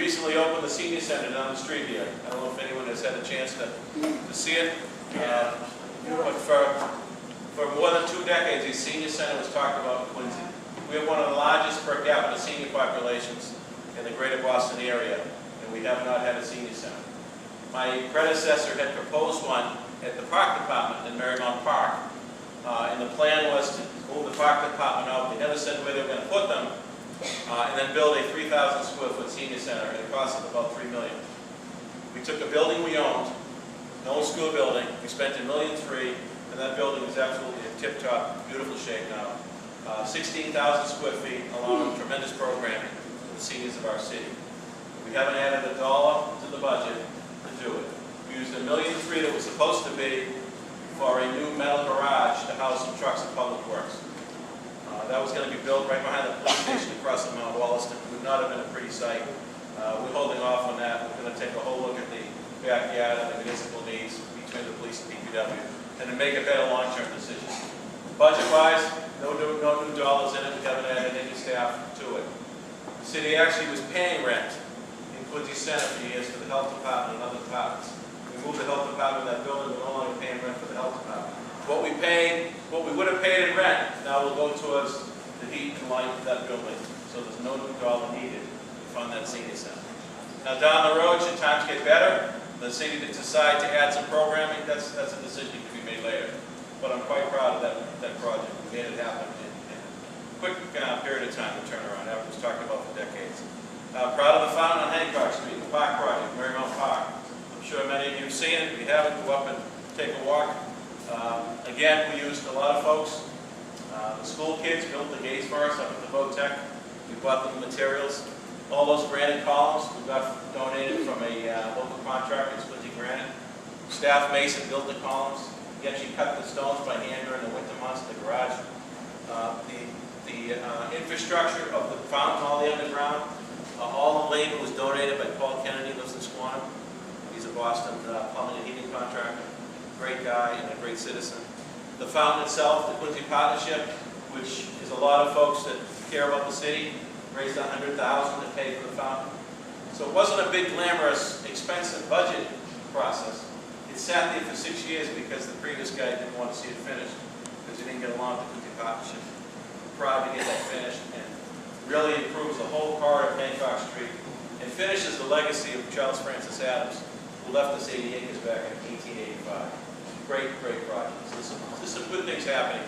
recently opened the senior center down the street here. I don't know if anyone has had a chance to see it. But for more than 2 decades, the senior center was talked about in Quincy. We have one of the largest per capita senior populations in the greater Boston area, and we have not had a senior center. My predecessor had proposed one at the park department in Marymount Park, and the plan was to move the park department out. They never said where they were going to put them, and then build a 3,000 square foot senior center at a cost of about $3 million. We took a building we owned, an old school building. We spent $1.3 million, and that building is absolutely in tip-top, beautiful shape now. 16,000 square feet, along with tremendous programming for the seniors of our city. We haven't added $1 to the budget to do it. We used $1.3 million that was supposed to be for a new metal garage to house some trucks at Public Works. That was going to be built right behind the police station across from Mount Wollaston. It would not have been a pretty sight. We're holding off on that. We're going to take a whole look at the backyard and the municipal needs between the police and DPW, and to make a better long-term decision. Budget-wise, no new dollars in it. We haven't added any staff to it. The city actually was paying rent in Quincy Center for years for the health department and other departments. We moved the health department in that building. We're no longer paying rent for the health department. What we would have paid in rent, now will go towards the heat and light of that building. So there's no new dollar needed to fund that senior center. Now down the road, should times get better, the city to decide to add some programming, that's a decision to be made later. But I'm quite proud of that project. We made it happen in a quick period of time to turn around. That was talked about for decades. Proud of the fountain on Hancock Street, the park project, Marymount Park. I'm sure many of you have seen it. If you haven't, go up and take a walk. Again, we used a lot of folks. The school kids built the gates for us up at the Vo-Tech. We bought them the materials. All those granite columns we got donated from a local contractor, Quincy Granite. Staff mason built the columns. He actually cut the stones by hand during the winter months in the garage. The infrastructure of the fountain, all the underground, all the labor was donated by Paul Kennedy, lives in Squantum. He's a Boston plumbing and heating contractor. Great guy and a great citizen. The fountain itself, the Quincy Partnership, which is a lot of folks that care about the city, raised $100,000 to pay for the fountain. So it wasn't a big, glamorous, expensive budget process. It sat there for 6 years because the previous guy didn't want to see it finished because he didn't get along with the Quincy Partnership. We're proud to get that finished, and really improves the whole corridor of Hancock Street and finishes the legacy of Charles Francis Adams, who left us 80 acres back in 1885. Great, great project. So there's some good things happening.